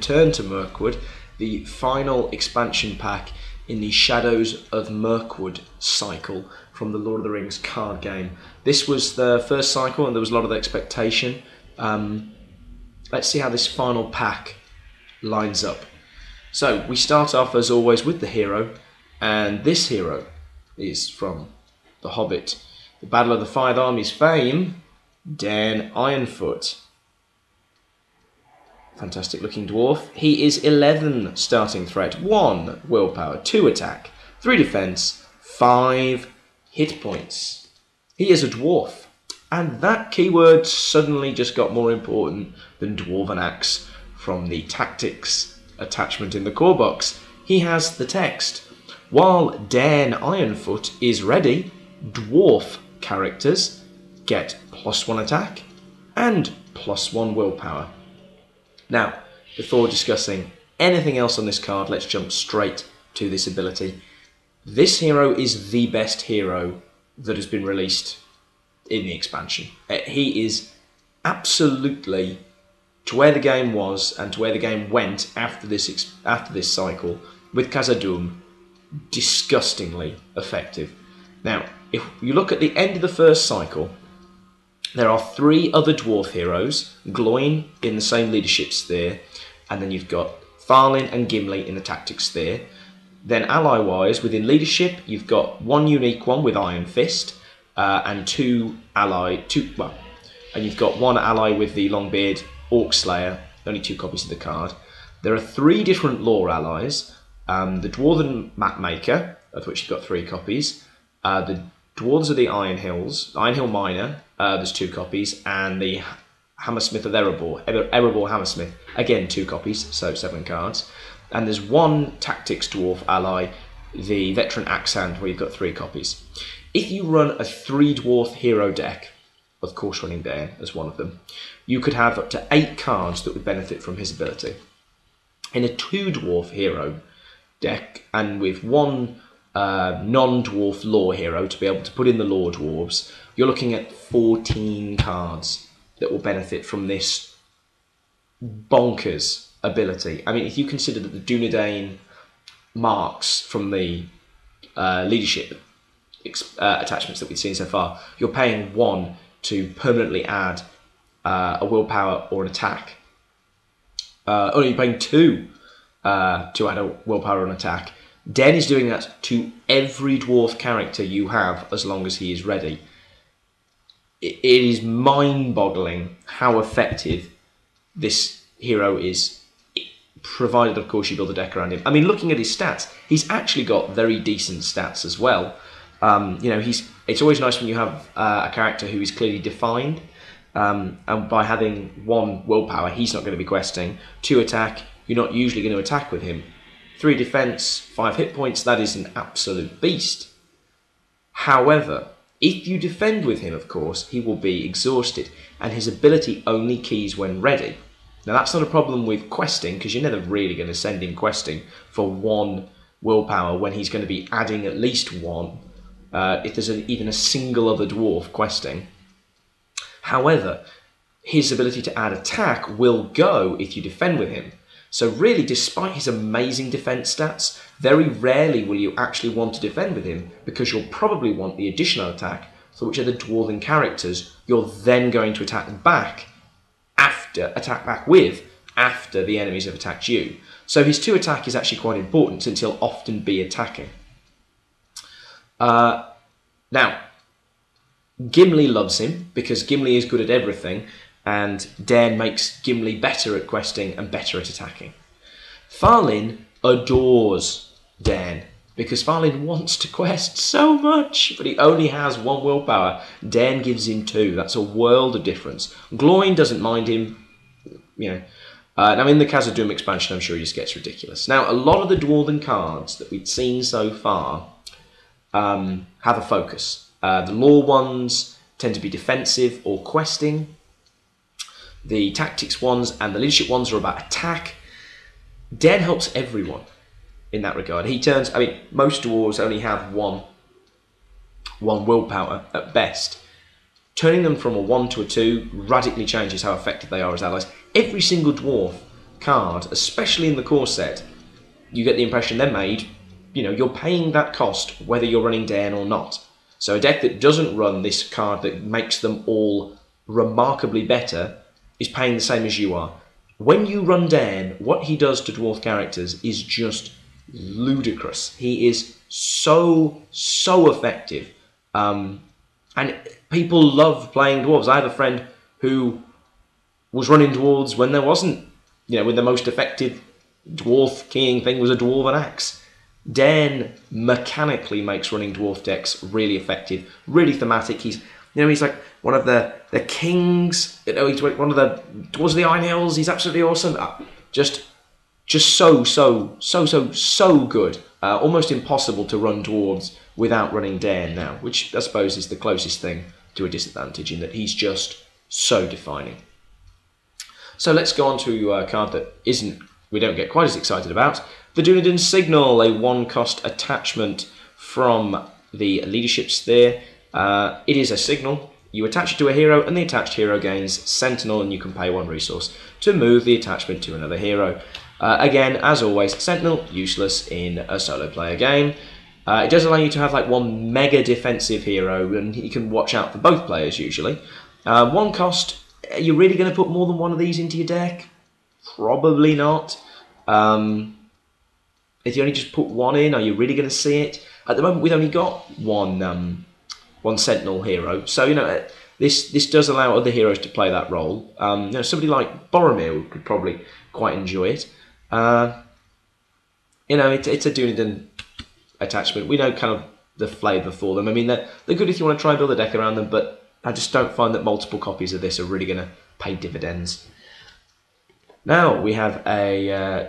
return to Mirkwood, the final expansion pack in the Shadows of Mirkwood cycle from the Lord of the Rings card game. This was the first cycle and there was a lot of expectation. Let's see how this final pack lines up. So we start off as always with the hero, and this hero is from The Hobbit, the Battle of the Five Armies fame, Dan Ironfoot. Fantastic looking dwarf. He is 11 starting threat, 1 willpower, 2 attack, 3 defense, 5 hit points. He is a dwarf, and that keyword suddenly just got more important than Dwarven Axe from the tactics attachment in the core box. He has the text. While Dan Ironfoot is ready, dwarf characters get +1 attack and +1 willpower. Now, before discussing anything else on this card, let's jump straight to this ability. This hero is the best hero that has been released in the expansion. He is absolutely, to where the game was and to where the game went after this cycle, with Khazad-dûm, disgustingly effective. Now, if you look at the end of the first cycle, there are 3 other dwarf heroes, Gloin in the same leadership sphere, and then you've got Farlin and Gimli in the tactics sphere. Then ally-wise, within leadership, you've got 1 unique one with Iron Fist, and and you've got 1 ally with the Longbeard Orc Slayer, only 2 copies of the card. There are 3 different lore allies, the Dwarven Mapmaker, of which you've got 3 copies, the Dwarves of the Iron Hill Miner, there's 2 copies, and the Hammersmith of Erebor Hammersmith, again 2 copies, so 7 cards. And there's 1 Tactics Dwarf ally, the Veteran Axehand, where you've got 3 copies. If you run a 3 dwarf hero deck, of course running Dan as one of them, you could have up to 8 cards that would benefit from his ability. In a 2 dwarf hero deck, and with 1 non-dwarf lore hero to be able to put in the lore dwarves, you're looking at 14 cards that will benefit from this bonkers ability. I mean, if you consider that the Dunedain marks from the leadership attachments that we've seen so far, you're paying 1 to permanently add a willpower or an attack. You're paying 2 to add a willpower or an attack. Dan is doing that to every dwarf character you have as long as he is ready. It is mind-boggling how effective this hero is, provided of course you build a deck around him. I mean, looking at his stats, he's actually got very decent stats as well. It's always nice when you have a character who is clearly defined, and by having 1 willpower, he's not going to be questing. 2 attack, you're not usually going to attack with him. 3 defense, 5 hit points, that is an absolute beast. However, if you defend with him, of course, he will be exhausted, and his ability only keys when ready. Now, that's not a problem with questing, because you're never really going to send him questing for 1 willpower when he's going to be adding at least 1, if there's even a single other dwarf questing. However, his ability to add attack will go if you defend with him. So really, despite his amazing defense stats, very rarely will you actually want to defend with him, because you'll probably want the additional attack for which are the dwarven characters you're then going to attack back with after the enemies have attacked you. So his 2 attack is actually quite important, since he'll often be attacking. Now, Gimli loves him because Gimli is good at everything, and Dan makes Gimli better at questing and better at attacking. Farlin adores Dan because Farlin wants to quest so much, but he only has 1 willpower. Dan gives him 2. That's a world of difference. Gloin doesn't mind him, now in the Khazad-dûm expansion, I'm sure he just gets ridiculous. Now, a lot of the Dwarven cards that we've seen so far have a focus. The lore ones tend to be defensive or questing. The tactics ones and the leadership ones are about attack. Dan helps everyone in that regard. Most dwarves only have one willpower at best. Turning them from a 1 to a 2 radically changes how effective they are as allies. Every single dwarf card, especially in the core set, you get the impression they're made, you're paying that cost whether you're running Dan or not. So a deck that doesn't run this card that makes them all remarkably better is paying the same as you are. When you run Dan, what he does to dwarf characters is just ludicrous. He is so effective. And people love playing dwarves. I have a friend who was running dwarves when there wasn't, when the most effective dwarf keying thing was a dwarven axe. Dan mechanically makes running dwarf decks really effective, really thematic. He's like one of the kings. He's one of the dwarves of the Iron Hills. He's absolutely awesome. Just so good. Almost impossible to run dwarves without running Dan now, which I suppose is the closest thing to a disadvantage in that he's just so defining. So let's go on to a card that we don't get quite as excited about. The Dunedain Signal, a 1-cost attachment from the Leadership Sphere. It is a signal. You attach it to a hero, and the attached hero gains Sentinel, and you can pay 1 resource to move the attachment to another hero. Again, as always, Sentinel, useless in a solo player game. It does allow you to have like 1 mega defensive hero, and you can watch out for both players usually. 1 cost, are you really going to put more than 1 of these into your deck? Probably not. If you only just put 1 in, are you really going to see it? At the moment, we've only got one Sentinel hero, so this does allow other heroes to play that role. Somebody like Boromir could probably quite enjoy it. It's a Dunedain attachment. We know kind of the flavour for them. I mean, they're good if you want to try and build a deck around them, but I just don't find that multiple copies of this are really going to pay dividends. Now we have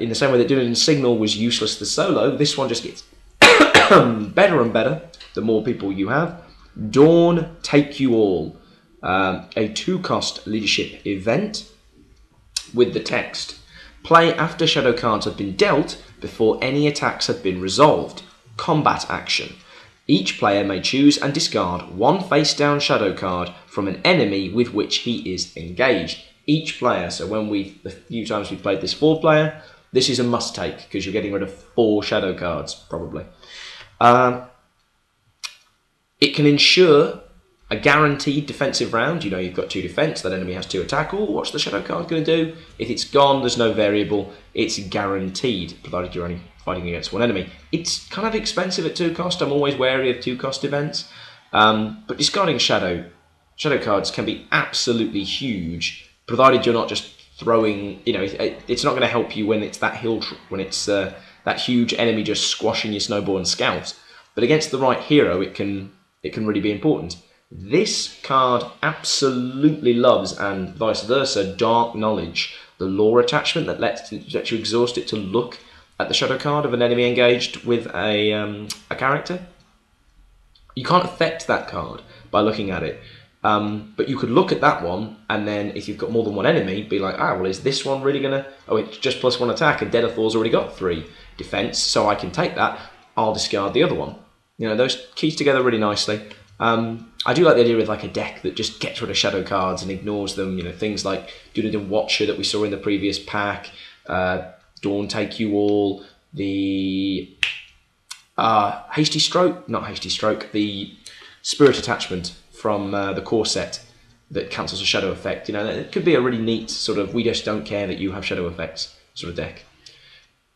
in the same way that Dunedain Signal was useless to solo, this one just gets better and better the more people you have. Dawn Take You All, a 2-cost leadership event with the text: play after shadow cards have been dealt before any attacks have been resolved. Combat action. Each player may choose and discard 1 face-down shadow card from an enemy with which he is engaged. Each player, so the few times we played this 4-player, this is a must-take because you're getting rid of 4 shadow cards, probably. It can ensure a guaranteed defensive round. You've got 2 defense, that enemy has 2 attack. Oh, what's the shadow card going to do? If it's gone, there's no variable. It's guaranteed, provided you're only fighting against 1 enemy. It's kind of expensive at 2 cost. I'm always wary of 2-cost events. But discarding shadow cards can be absolutely huge, provided you're not just throwing, it's not going to help you when it's that when it's that huge enemy just squashing your snowborn scouts. But against the right hero, it can really be important. This card absolutely loves, and vice versa, Dark Knowledge, the lore attachment that lets you exhaust it to look at the shadow card of an enemy engaged with a character. You can't affect that card by looking at it. But you could look at that one, and then if you've got more than 1 enemy, be like, well, is this one really going to... Oh, it's just +1 attack, and Denethor's already got 3 defense, so I can take that. I'll discard the other one. Those keys together really nicely. I do like the idea of like a deck that just gets rid of shadow cards and ignores them. Things like Dunedain Watcher that we saw in the previous pack, Dawn Take You All, the Hasty Stroke, the Spirit Attachment from the core set that cancels a shadow effect. It could be a really neat sort of we just don't care that you have shadow effects sort of deck.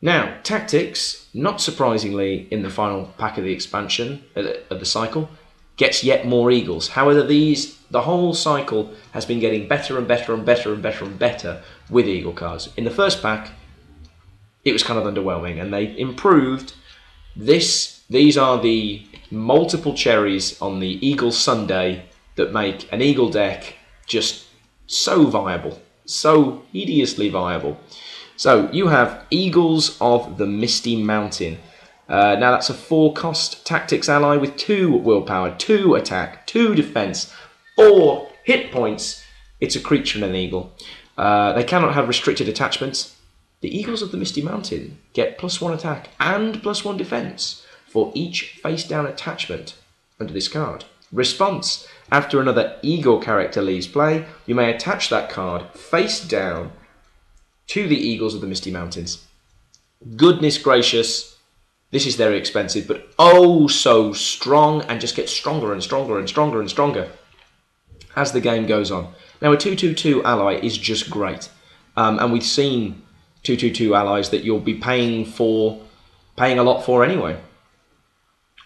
Now, tactics, not surprisingly, in the final pack of the expansion of the cycle, gets yet more eagles. However, the whole cycle has been getting better and better and better and better and better with eagle cards. In the first pack, it was kind of underwhelming, and they improved. These are the multiple cherries on the Eagle Sundae that make an eagle deck just so viable, so hideously viable. So you have Eagles of the Misty Mountain. Now that's a 4-cost tactics ally with 2 willpower, 2 attack, 2 defense, 4 hit points. It's a creature and an eagle. They cannot have restricted attachments. The Eagles of the Misty Mountain get +1 attack and +1 defense for each face-down attachment under this card. Response: after another eagle character leaves play, you may attach that card face down to the Eagles of the Misty Mountains. Goodness gracious, this is very expensive, but oh so strong, and just gets stronger and stronger and stronger and stronger as the game goes on. Now a 2/2/2 ally is just great, and we've seen 2/2/2 allies that you'll be paying a lot for anyway.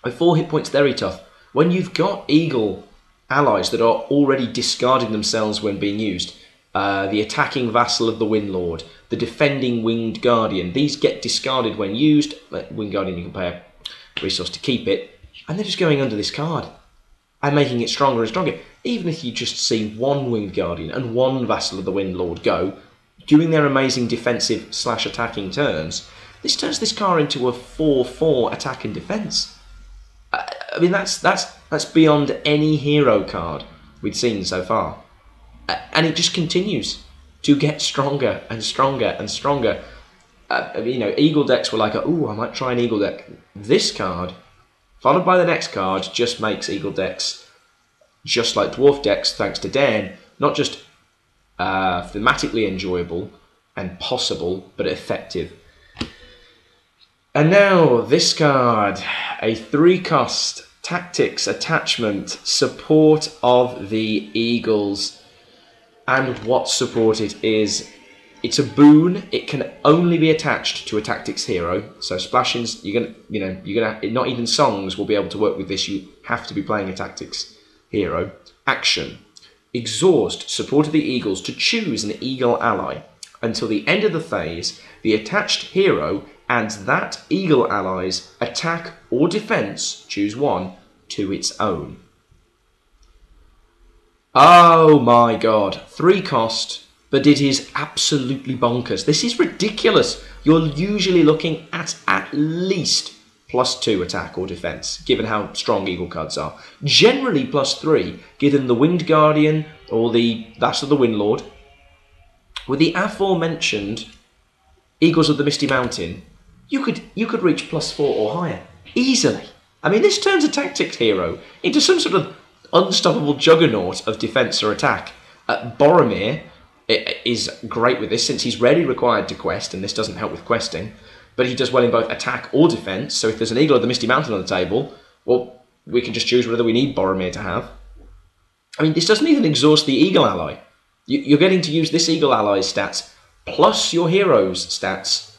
With 4 hit points, very tough. When you've got Eagle allies that are already discarding themselves when being used, the attacking Vassal of the Windlord, the defending Winged Guardian, these get discarded when used. Winged Guardian, you can pay a resource to keep it, and they're just going under this card and making it stronger and stronger. Even if you just see one Winged Guardian and one Vassal of the Windlord go, doing their amazing defensive / attacking turns, this turns this card into a 4/4 attack and defense. I mean, that's beyond any hero card we've seen so far. And it just continues to get stronger and stronger and stronger. You know, Eagle decks were like, ooh, I might try an Eagle deck. This card, followed by the next card, just makes Eagle decks, just like Dwarf decks, thanks to Dan, not just thematically enjoyable and possible, but effective. And now this card, a 3-cost tactics attachment, support of the Eagles. And what support it is, it's a boon. It can only be attached to a tactics hero. So splashings, you're gonna not even songs will be able to work with this. You have to be playing a tactics hero. Action: exhaust support of the Eagles to choose an Eagle ally. Until the end of the phase, the attached hero adds that Eagle ally's attack or defense, choose one, to its own. Oh my god, 3 cost, but it is absolutely bonkers. This is ridiculous. You're usually looking at least +2 attack or defense, given how strong Eagle cards are. Generally +3, given the Winged Guardian or the Vassal of the Windlord. With the aforementioned Eagles of the Misty Mountain, you could reach +4 or higher easily. I mean, this turns a tactics hero into some sort of unstoppable juggernaut of defense or attack. Boromir is great with this, since he's rarely required to quest, and this doesn't help with questing, but he does well in both attack or defense. So if there's an Eagle of the Misty Mountain on the table, well, we can just choose whether we need Boromir to have. I mean, this doesn't even exhaust the Eagle ally. You're getting to use this Eagle ally's stats plus your hero's stats.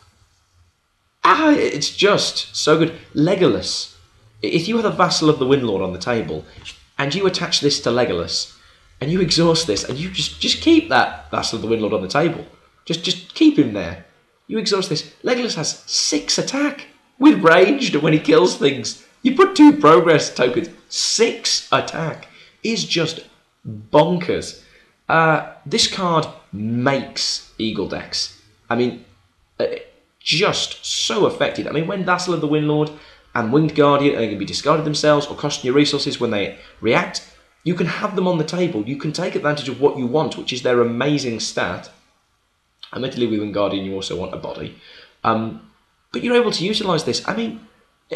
It's just so good. Legolas. If you have a Vassal of the Windlord on the table, and you attach this to Legolas, and you exhaust this, and you just keep that Vassal of the Windlord on the table. Just keep him there. You exhaust this. Legolas has 6 attack with ranged when he kills things. You put 2 progress tokens. 6 attack is just bonkers. This card makes Eagle decks. I mean, just so effective. I mean, when Vassal of the Windlord and Winged Guardian are going to be discarded themselves or costing you resources when they react, you can have them on the table. You can take advantage of what you want, which is their amazing stat. Admittedly, with Winged Guardian, you also want a body. But you're able to utilise this. I mean,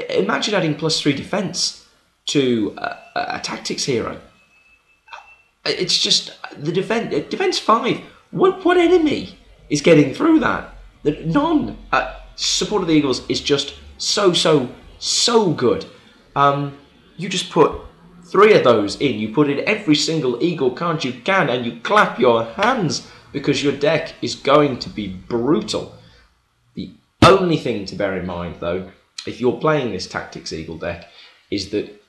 imagine adding +3 defence to a tactics hero. It's just the defense 5. What enemy is getting through that? None. Support of the Eagles is just so good. You just put 3 of those in. You put in every single Eagle card you can, and you clap your hands because your deck is going to be brutal. The only thing to bear in mind, though, if you're playing this Tactics Eagle deck, is that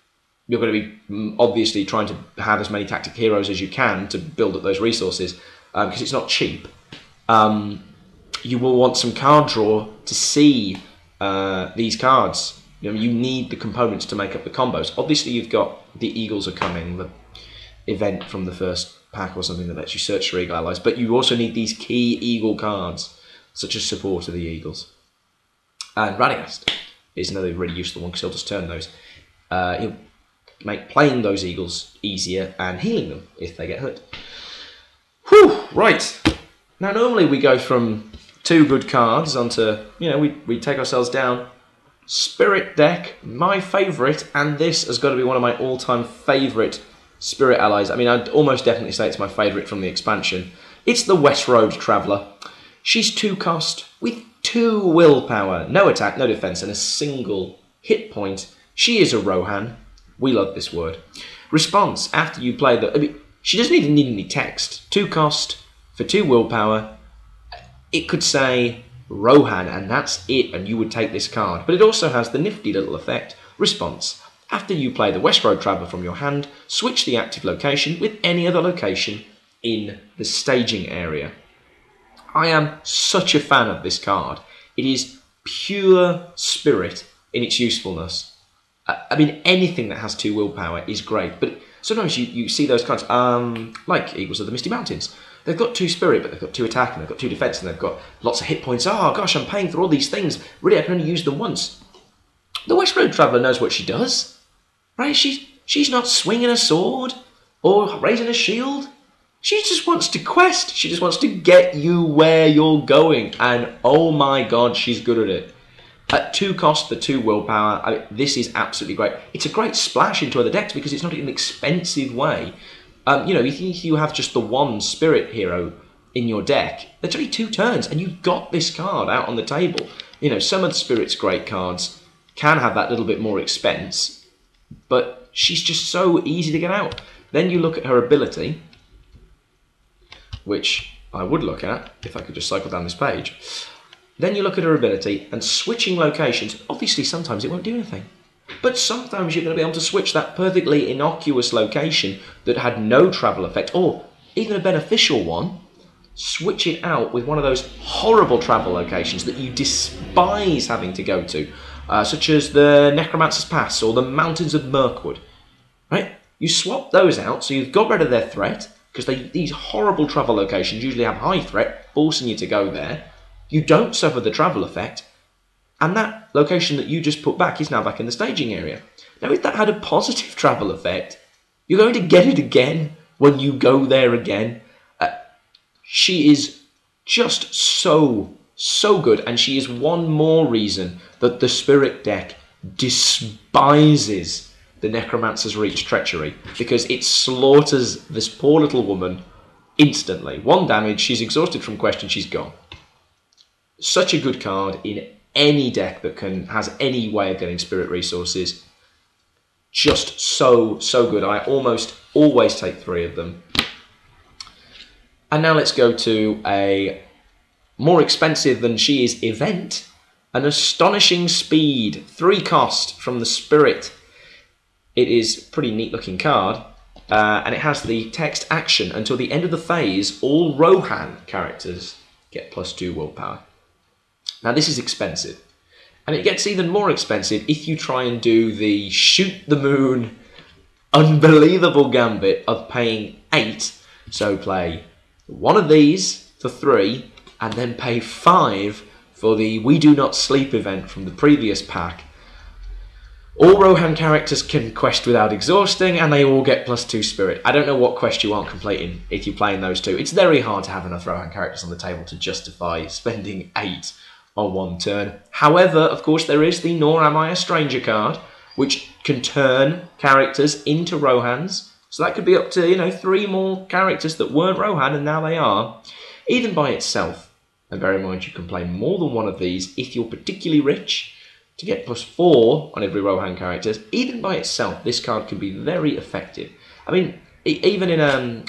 you're going to be obviously trying to have as many tactic heroes as you can to build up those resources, because it's not cheap. You will want some card draw to see these cards. You need the components to make up the combos. Obviously, you've got the Eagles Are Coming, the event from the first pack or something that lets you search for Eagle allies, but you also need these key Eagle cards, such as Support of the Eagles. And Radagast is another really useful one, because he'll just turn those. He'll make playing those Eagles easier and healing them if they get hurt. Whew, right. Now, normally we go from 2 good cards onto, we take ourselves down. Spirit deck, my favourite, and this has got to be one of my all-time favourite Spirit allies. I mean, I'd almost definitely say it's my favourite from the expansion. It's the West Road Traveller. She's 2 cost with 2 willpower, no attack, no defense, and a single hit point. She is a Rohan. We love this word. Response, after you play she doesn't even need any text. 2 cost for 2 willpower. It could say Rohan, and that's it, and you would take this card. But it also has the nifty little effect. Response, after you play the West Road Traveller from your hand, switch the active location with any other location in the staging area. I am such a fan of this card. It is pure spirit in its usefulness. I mean, anything that has 2 willpower is great, but sometimes you see those cards, like Eagles of the Misty Mountains. They've got 2 spirit, but they've got 2 attack, and they've got 2 defense, and they've got lots of hit points. Oh gosh, I'm paying for all these things. Really, I can only use them once. The West Road Traveller knows what she does, right? She's not swinging a sword or raising a shield. She just wants to quest. She just wants to get you where you're going. And oh my god, she's good at it. At 2 cost for 2 willpower, this is absolutely great. It's a great splash into other decks because it's not an expensive way. You know, if you have just the 1 spirit hero in your deck, that's only 2 turns and you've got this card out on the table. You know, some of the Spirit's great cards can have that little bit more expense, but she's just so easy to get out. Then you look at her ability, which I would look at if I could just cycle down this page. Then you look at her ability, and switching locations, obviously sometimes it won't do anything. But sometimes you're going to be able to switch that perfectly innocuous location that had no travel effect, or even a beneficial one, switch it out with one of those horrible travel locations that you despise having to go to, such as the Necromancer's Pass or the Mountains of Mirkwood. Right? You swap those out, so you've got rid of their threat, because these horrible travel locations usually have high threat, forcing you to go there. You don't suffer the travel effect, and that location that you just put back is now back in the staging area. Now, if that had a positive travel effect, you're going to get it again when you go there again. She is just so good, and she is one more reason that the Spirit deck despises the Necromancer's Reach treachery, because it slaughters this poor little woman instantly. 1 damage, she's exhausted from question, she's gone. Such a good card in any deck that has any way of getting Spirit resources. Just so good. I almost always take 3 of them. And now let's go to a more expensive than she is event. An Astonishing Speed, 3 cost from the Spirit. It is a pretty neat looking card, and it has the text action. Until the end of the phase, all Rohan characters get +2 willpower. Now this is expensive, and it gets even more expensive if you try and do the shoot the moon unbelievable gambit of paying 8. So play 1 of these for 3, and then pay 5 for the We Do Not Sleep event from the previous pack. All Rohan characters can quest without exhausting, and they all get +2 spirit. I don't know what quest you aren't completing if you're playing those 2. It's very hard to have enough Rohan characters on the table to justify spending 8 on 1 turn. However, of course, there is the Nor Am I a Stranger card, which can turn characters into Rohans. So that could be up to, 3 more characters that weren't Rohan, and now they are. Even by itself, and bear in mind you can play more than 1 of these if you're particularly rich, to get +4 on every Rohan character. Even by itself, this card can be very effective. I mean, even in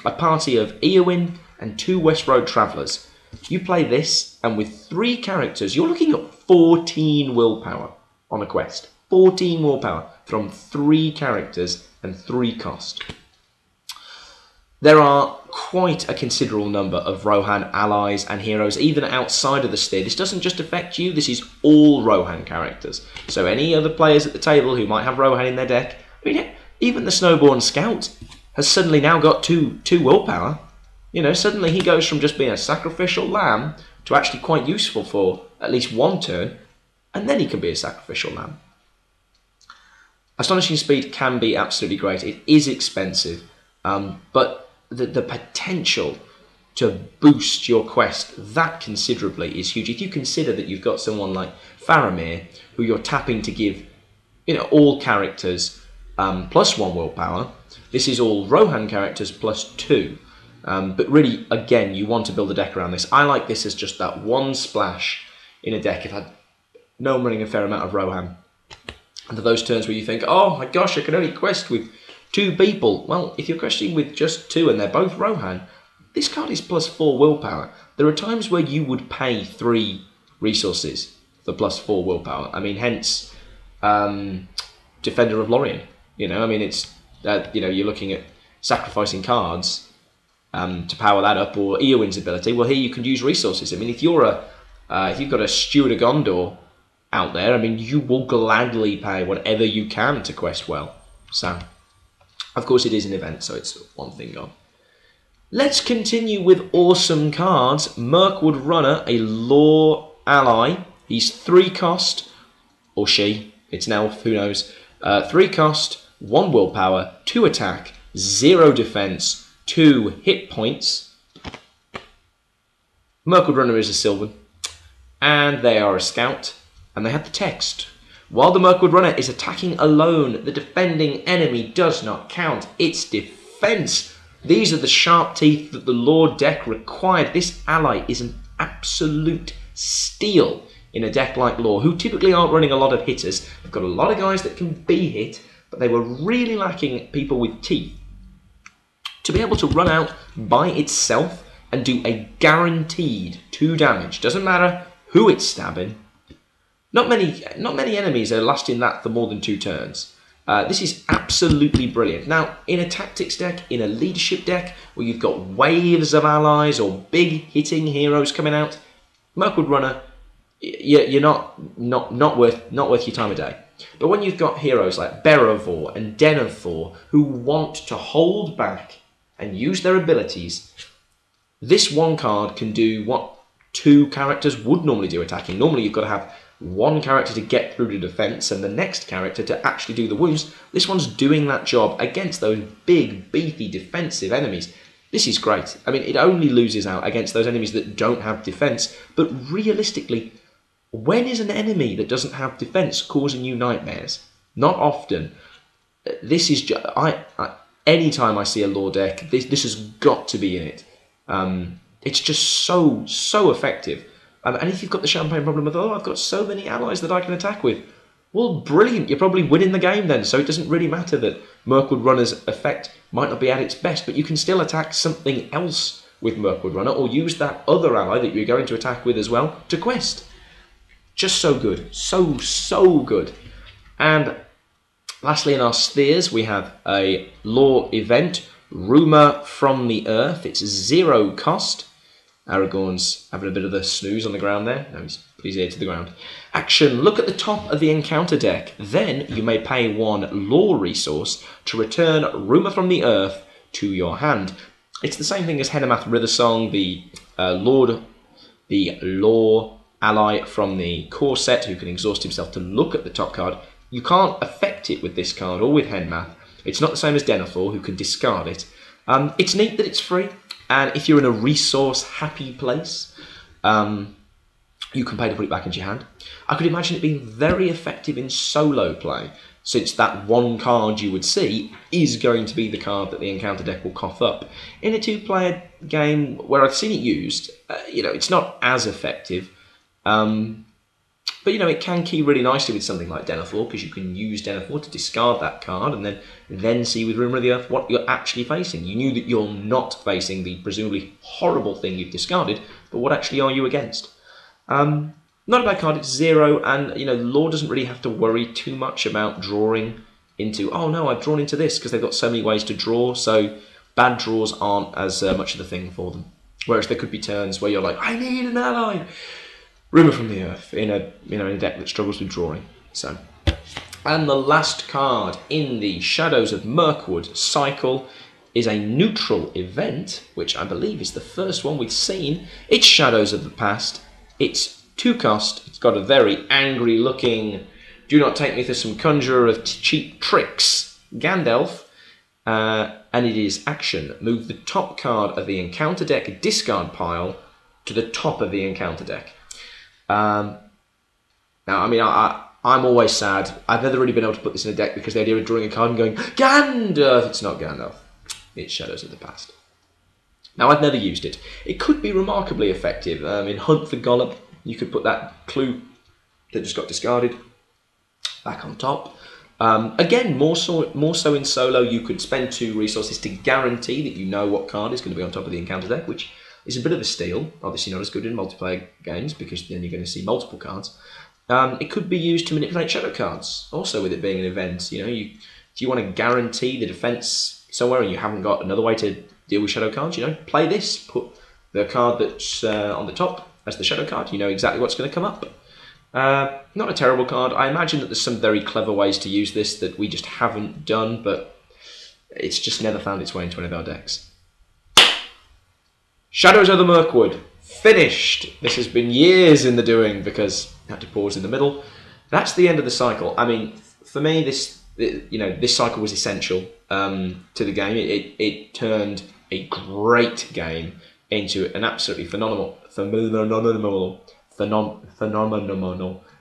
a party of Eowyn and 2 West Road Travellers, you play this, and with 3 characters, you're looking at 14 willpower on a quest. 14 willpower from 3 characters and 3 cost. There are quite a considerable number of Rohan allies and heroes, even outside of the sphere. This doesn't just affect you, this is all Rohan characters. So any other players at the table who might have Rohan in their deck, I mean, even the Snowborn Scout has suddenly now got 2 willpower. Suddenly he goes from just being a sacrificial lamb to actually quite useful for at least 1 turn, and then he can be a sacrificial lamb. Astonishing Speed can be absolutely great. It is expensive, but the potential to boost your quest that considerably is huge. If you consider that you've got someone like Faramir, who you're tapping to give, all characters +1 willpower. This is all Rohan characters +2. But really, again, you want to build a deck around this. I like this as just that one splash in a deck. If I know I'm running a fair amount of Rohan, and for those turns where you think, oh my gosh, I can only quest with 2 people. Well, if you're questing with just 2 and they're both Rohan, this card is +4 willpower. There are times where you would pay 3 resources for +4 willpower. I mean, hence Defender of Lorien. You know, I mean, it's you know, you're looking at sacrificing cards to power that up, or Eowyn's ability. Well, here you can use resources. I mean, if you're if you've got a Steward of Gondor out there, I mean, you will gladly pay whatever you can to quest well. So, of course, it is an event, so it's one thing gone. Let's continue with awesome cards. Mirkwood Runner, a Law ally. He's 3 cost, or she. It's an elf, who knows. 3 cost, 1 willpower, 2 attack, 0 defense, 2 hit points. Mirkwood Runner is a Sylvan, and they are a scout, and they have the text. While the Mirkwood Runner is attacking alone, the defending enemy does not count its defense. These are the sharp teeth that the Law deck required. This ally is an absolute steal in a deck like Law, who typically aren't running a lot of hitters. They've got a lot of guys that can be hit, but they were really lacking people with teeth. To be able to run out by itself and do a guaranteed 2 damage, doesn't matter who it's stabbing. Not many enemies are lasting that for more than 2 turns. This is absolutely brilliant. Now, in a tactics deck, in a leadership deck, where you've got waves of allies or big hitting heroes coming out, Mirkwood Runner, you're not worth your time of day. But when you've got heroes like Beravor and Denethor who want to hold back and use their abilities, this one card can do what 2 characters would normally do attacking. Normally you've got to have 1 character to get through to defense and the next character to actually do the wounds. This one's doing that job against those big, beefy defensive enemies. This is great. I mean, it only loses out against those enemies that don't have defense. But realistically, when is an enemy that doesn't have defense causing you nightmares? Not often. This is just... anytime I see a Law deck, this has got to be in it. It's just so effective. And if you've got the champagne problem of, oh, I've got so many allies that I can attack with, well, brilliant, you're probably winning the game then, so it doesn't really matter that Mirkwood Runner's effect might not be at its best, but you can still attack something else with Mirkwood Runner, or use that other ally that you're going to attack with as well to quest. Just so good. So good. And lastly, in our spheres, we have a Law event, Rumour from the Earth. It's 0 cost. Aragorn's having a bit of a snooze on the ground there. No, he's ear to the ground. Action. Look at the top of the encounter deck. Then you may pay 1 Law resource to return Rumour from the Earth to your hand. It's the same thing as Henemath Rithersong, the Law ally from the core set who can exhaust himself to look at the top card. You can't affect it with this card or with Henmath. It's not the same as Denethor, who can discard it. It's neat that it's free. And if you're in a resource-happy place, you can pay to put it back into your hand. I could imagine it being very effective in solo play, since that one card you would see is going to be the card that the encounter deck will cough up. In a 2-player game where I've seen it used, it's not as effective. But, it can key really nicely with something like Denethor, because you can use Denethor to discard that card and then see with Rumour of the Earth what you're actually facing. You knew that you're not facing the presumably horrible thing you've discarded, but what actually are you against? Not a bad card, it's 0, and, Law doesn't really have to worry too much about drawing into, oh no, I've drawn into this, because they've got so many ways to draw, so bad draws aren't as much of the thing for them. Whereas there could be turns where you're like, I need an ally! Rumour from the Earth in a deck that struggles with drawing. So, and the last card in the Shadows of Mirkwood cycle is a neutral event, which I believe is the first one we've seen. It's Shadows of the Past. It's 2 cost. It's got a very angry looking, do not take me for some conjurer of cheap tricks, Gandalf. And it is action. Move the top card of the encounter deck discard pile to the top of the encounter deck. Now, I mean, I'm always sad. I've never really been able to put this in a deck because the idea of drawing a card and going, Gandalf! It's not Gandalf. It's Shadows of the Past. Now, I've never used it. It could be remarkably effective. In Hunt the Gollop, you could put that clue that just got discarded back on top. Again, more so in solo, you could spend 2 resources to guarantee that you know what card is going to be on top of the encounter deck, which is a bit of a steal. Obviously not as good in multiplayer games, because then you're going to see multiple cards. It could be used to manipulate shadow cards, also with it being an event. You know, if you want to guarantee the defense somewhere and you haven't got another way to deal with shadow cards, you know, play this. Put the card that's on the top as the shadow card. You know exactly what's going to come up. Not a terrible card. I imagine that there's some very clever ways to use this that we just haven't done, but it's just never found its way into one of our decks. Shadows of the Mirkwood. Finished. This has been years in the doing because I had to pause in the middle. That's the end of the cycle. I mean, for me, this cycle was essential to the game. It turned a great game into an absolutely phenomenal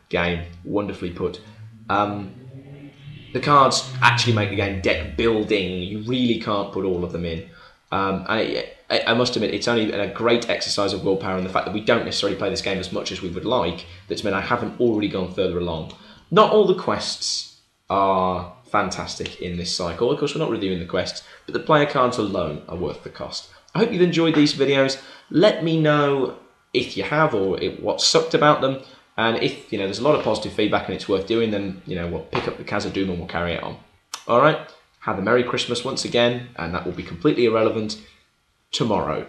game. Wonderfully put. The cards actually make the game deck building. You really can't put all of them in. I must admit, it's only a great exercise of willpower, and the fact that we don't necessarily play this game as much as we would like that's meant I haven't already gone further along. Not all the quests are fantastic in this cycle. Of course, we're not reviewing the quests, but the player cards alone are worth the cost. I hope you've enjoyed these videos. Let me know if you have, or what sucked about them, and if there's a lot of positive feedback and it's worth doing, then we'll pick up the Khazad-dûm and we'll carry it on. All right. Have a Merry Christmas once again, and that will be completely irrelevant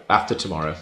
after tomorrow.